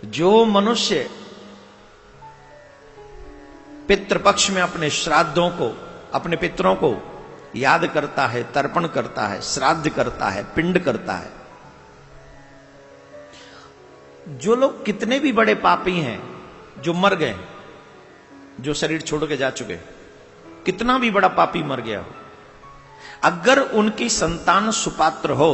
जो मनुष्य पितृपक्ष में अपने श्राद्धों को, अपने पितरों को याद करता है, तर्पण करता है, श्राद्ध करता है, पिंड करता है, जो लोग कितने भी बड़े पापी हैं, जो मर गए, जो शरीर छोड़ के जा चुके, कितना भी बड़ा पापी मर गया हो, अगर उनकी संतान सुपात्र हो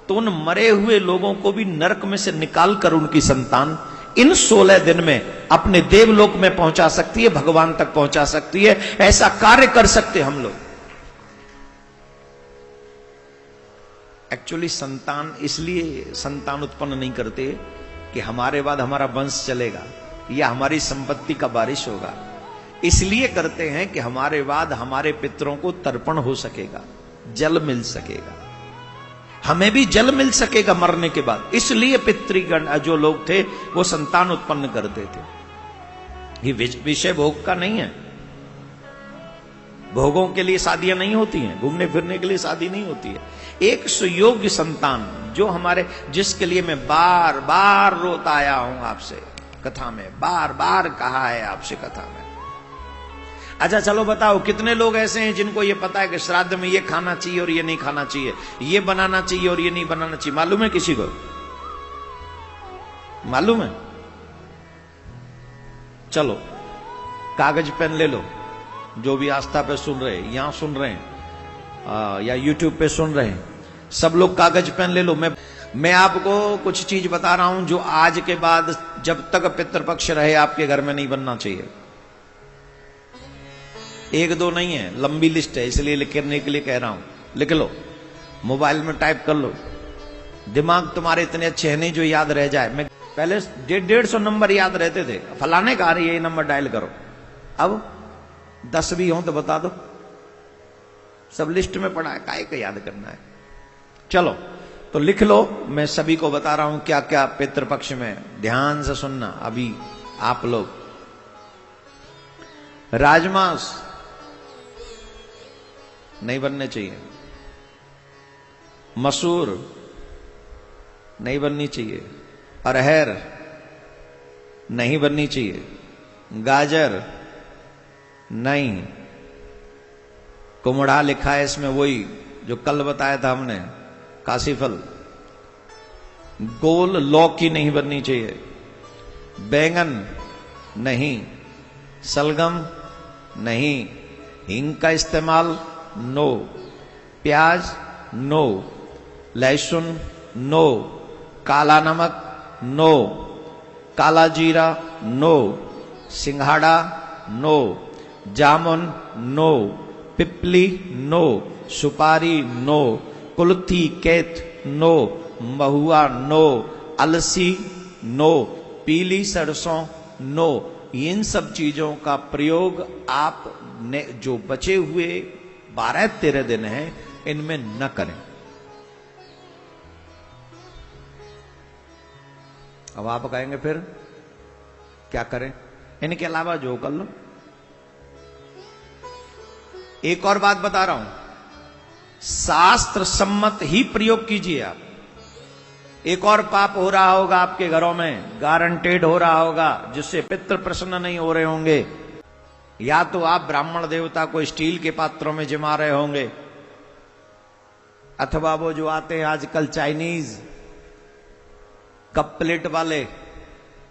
तो उन मरे हुए लोगों को भी नरक में से निकालकर उनकी संतान इन 16 दिन में अपने देवलोक में पहुंचा सकती है, भगवान तक पहुंचा सकती है। ऐसा कार्य कर सकते हम लोग। एक्चुअली संतान इसलिए संतान उत्पन्न नहीं करते कि हमारे बाद हमारा वंश चलेगा या हमारी संपत्ति का बारिश होगा, इसलिए करते हैं कि हमारे बाद हमारे पितरों को तर्पण हो सकेगा, जल मिल सकेगा, हमें भी जल मिल सकेगा मरने के बाद। इसलिए पितृगण जो लोग थे वो संतान उत्पन्न करते थे। ये विषय भोग का नहीं है। भोगों के लिए शादियां नहीं होती हैं, घूमने फिरने के लिए शादी नहीं होती है। एक सुयोग्य संतान जो हमारे, जिसके लिए मैं बार बार रोता आया हूं आपसे कथा में, बार बार कहा है आपसे कथा में। अच्छा चलो बताओ, कितने लोग ऐसे हैं जिनको ये पता है कि श्राद्ध में ये खाना चाहिए और ये नहीं खाना चाहिए, ये बनाना चाहिए और ये नहीं बनाना चाहिए? मालूम है किसी को? मालूम है? चलो कागज पेन ले लो, जो भी आस्था पे सुन रहे, यहां सुन रहे हैं या यूट्यूब पे सुन रहे हैं, सब लोग कागज पेन ले लो। मैं आपको कुछ चीज बता रहा हूं जो आज के बाद जब तक पितृपक्ष रहे आपके घर में नहीं बनना चाहिए। एक दो नहीं है, लंबी लिस्ट है, इसलिए लिखने के लिए कह रहा हूं। लिख लो, मोबाइल में टाइप कर लो। दिमाग तुम्हारे इतने अच्छे हैं नहीं जो याद रह जाए। मैं पहले 150 नंबर याद रहते थे, फलाने का रही ये नंबर डायल करो, अब 10 भी हो तो बता दो, सब लिस्ट में पड़ा है, काहे का याद करना है। चलो तो लिख लो, मैं सभी को बता रहा हूं क्या क्या पितृपक्ष में, ध्यान से सुनना अभी आप लोग। राजमांस नहीं बनने चाहिए, मसूर नहीं बननी चाहिए, अरहर नहीं बननी चाहिए, गाजर नहीं, कुमड़ा लिखा है इसमें वही जो कल बताया था हमने, काशीफल, गोल लौकी नहीं बननी चाहिए, बैंगन नहीं, सलगम नहीं, हींग का इस्तेमाल नो, प्याज नो, लहसुन नो, काला नमक नो, काला जीरा नो, सिंघाड़ा नो, जामुन नो, पिपली नो, सुपारी नो, कुल्थी कैथ नो, महुआ नो, अलसी नो, पीली सरसों नो। इन सब चीजों का प्रयोग आप ने जो बचे हुए 12-13 दिन हैं इनमें न करें। अब आप कहेंगे फिर क्या करें? इनके अलावा जो कर लो। एक और बात बता रहा हूं, शास्त्र सम्मत ही प्रयोग कीजिए आप। एक और पाप हो रहा होगा आपके घरों में, गारंटेड हो रहा होगा, जिससे पितृ प्रसन्न नहीं हो रहे होंगे। या तो आप ब्राह्मण देवता को स्टील के पात्रों में जिमा रहे होंगे, अथवा वो जो आते हैं आजकल चाइनीज कप प्लेट वाले,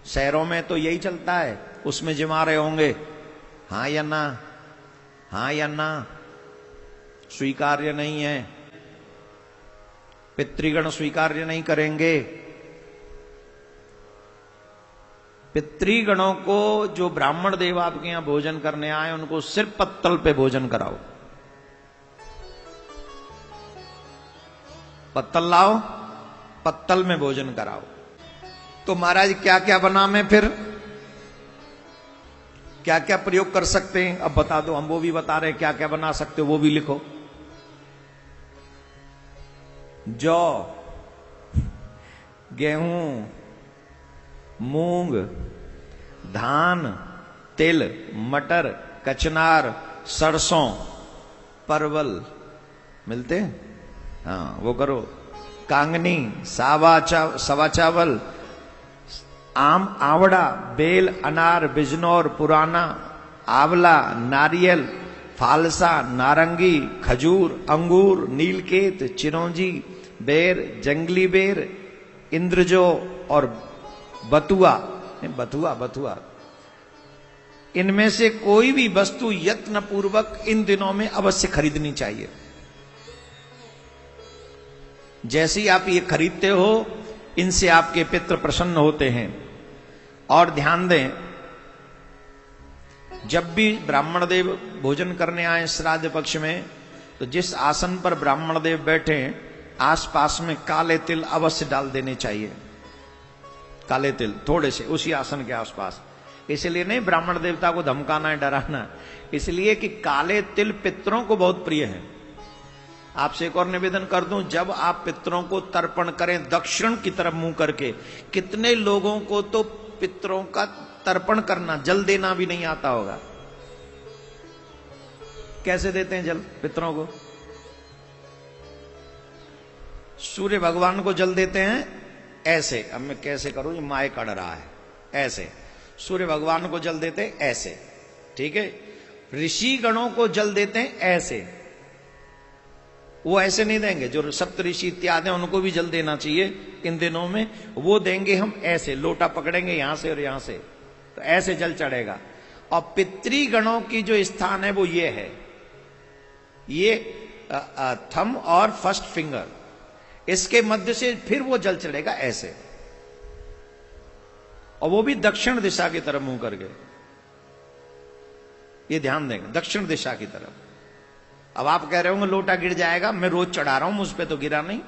शहरों में तो यही चलता है, उसमें जिमा रहे होंगे। हां या ना? हां या ना? स्वीकार्य नहीं है, पितृगण स्वीकार्य नहीं करेंगे। पितृगणों को, जो ब्राह्मण देव आपके यहां भोजन करने आए, उनको सिर्फ पत्तल पे भोजन कराओ। पत्तल लाओ, पत्तल में भोजन कराओ। तो महाराज क्या क्या बना में फिर क्या क्या प्रयोग कर सकते हैं? अब बता दो, हम वो भी बता रहे हैं क्या क्या बना सकते हो, वो भी लिखो। जौ, गेहूं, मूंग, धान, तिल, मटर, कचनार, सरसों, परवल मिलते हैं, हाँ वो करो। कांगनी, सवा चावल, आम, आवड़ा, बेल, अनार, बिजनौर, पुराना, आंवला, नारियल, फालसा, नारंगी, खजूर, अंगूर, नीलकेत, चिरौंजी, बेर, जंगली बेर, इंद्रजो और बथुआ, बथुआ, इनमें से कोई भी वस्तु यत्न पूर्वक इन दिनों में अवश्य खरीदनी चाहिए। जैसे ही आप ये खरीदते हो, इनसे आपके पितृ प्रसन्न होते हैं। और ध्यान दें, जब भी ब्राह्मण देव भोजन करने आए श्राद्ध पक्ष में, तो जिस आसन पर ब्राह्मण देव बैठे आसपास में काले तिल अवश्य डाल देने चाहिए। काले तिल थोड़े से उसी आसन के आसपास, इसलिए नहीं ब्राह्मण देवता को धमकाना है, डराना, इसलिए कि काले तिल पितरों को बहुत प्रिय है। आपसे एक और निवेदन कर दूं, जब आप पितरों को तर्पण करें दक्षिण की तरफ मुंह करके, कितने लोगों को तो पितरों का तर्पण करना, जल देना भी नहीं आता होगा। कैसे देते हैं जल पितरों को? सूर्य भगवान को जल देते हैं ऐसे। अब मैं कैसे करूं, ये माए कड़ रहा है, ऐसे सूर्य भगवान को जल देते हैं ऐसे, ठीक है। ऋषि गणों को जल देते हैं ऐसे, वो ऐसे नहीं देंगे। जो सप्त ऋषि इत्यादि उनको भी जल देना चाहिए इन दिनों में, वो देंगे हम ऐसे, लोटा पकड़ेंगे यहां से और यहां से, तो ऐसे जल चढ़ेगा। और पितृगणों की जो स्थान है वो ये है, ये थंब और फर्स्ट फिंगर, इसके मध्य से फिर वो जल चढ़ेगा ऐसे, और वो भी दक्षिण दिशा की तरफ मुंह करके। ये ध्यान देंगे, दक्षिण दिशा की तरफ। अब आप कह रहे होंगे लोटा गिर जाएगा, मैं रोज चढ़ा रहा हूं, मुझ पे तो गिरा नहीं।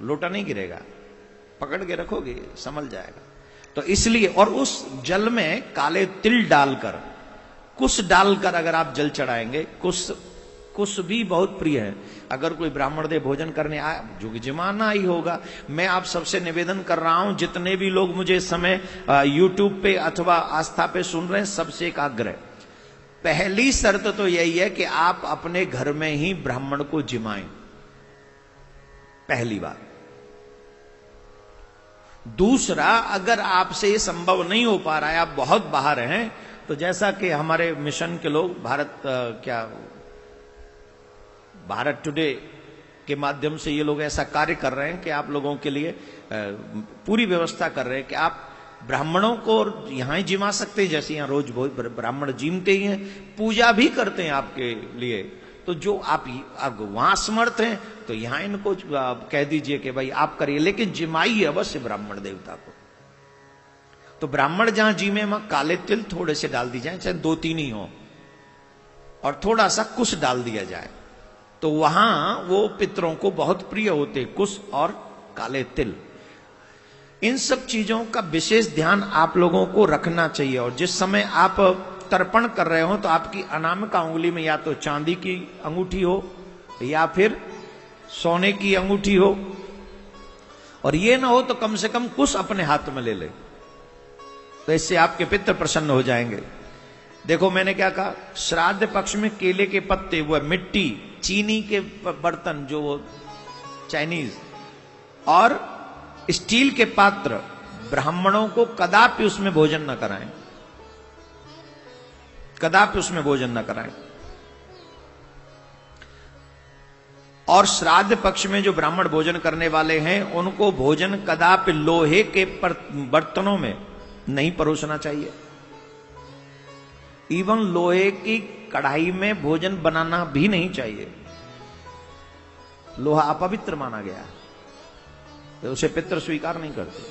लोटा नहीं गिरेगा, पकड़ के रखोगे संभल जाएगा। तो इसलिए, और उस जल में काले तिल डालकर, कुश डालकर अगर आप जल चढ़ाएंगे, कुश भी बहुत प्रिय है। अगर कोई ब्राह्मण देव भोजन करने आए, जो कि जमाना ही होगा, मैं आप सबसे निवेदन कर रहा हूं, जितने भी लोग मुझे इस समय यूट्यूब पे अथवा आस्था पे सुन रहे हैं, सबसे एक आग्रह, पहली शर्त तो यही है कि आप अपने घर में ही ब्राह्मण को जिमाएं, पहली बात। दूसरा, अगर आपसे ये संभव नहीं हो पा रहा है, आप बहुत बाहर हैं, तो जैसा कि हमारे मिशन के लोग भारत टुडे के माध्यम से ये लोग ऐसा कार्य कर रहे हैं कि आप लोगों के लिए पूरी व्यवस्था कर रहे हैं कि आप ब्राह्मणों को यहां ही जिमा सकते हैं, जैसे यहां रोज ब्राह्मण जिमते ही हैं, पूजा भी करते हैं आपके लिए। तो जो आप वहां समर्थ हैं, तो यहां इनको कह दीजिए कि भाई आप करिए, लेकिन जिमाइए अवश्य ब्राह्मण देवता को। तो ब्राह्मण जहां जिमे में काले तिल थोड़े से डाल दी जाए, चाहे 2-3 ही हो, और थोड़ा सा कुश डाल दिया जाए, तो वहां वो पितरों को बहुत प्रिय होते, कुश और काले तिल। इन सब चीजों का विशेष ध्यान आप लोगों को रखना चाहिए। और जिस समय आप तर्पण कर रहे हो, तो आपकी अनामिका उंगली में या तो चांदी की अंगूठी हो या फिर सोने की अंगूठी हो, और ये ना हो तो कम से कम कुश अपने हाथ में ले ले, तो इससे आपके पितृ प्रसन्न हो जाएंगे। देखो मैंने क्या कहा, श्राद्ध पक्ष में केले के पत्ते, वो मिट्टी, चीनी के बर्तन जो वो चाइनीज, और स्टील के पात्र, ब्राह्मणों को कदापि उसमें भोजन न कराएं, कदापि उसमें भोजन न कराएं। और श्राद्ध पक्ष में जो ब्राह्मण भोजन करने वाले हैं, उनको भोजन कदापि लोहे के बर्तनों में नहीं परोसना चाहिए। इवन लोहे की कढ़ाई में भोजन बनाना भी नहीं चाहिए। लोहा अपवित्र माना गया, तो उसे पितृ स्वीकार नहीं करते।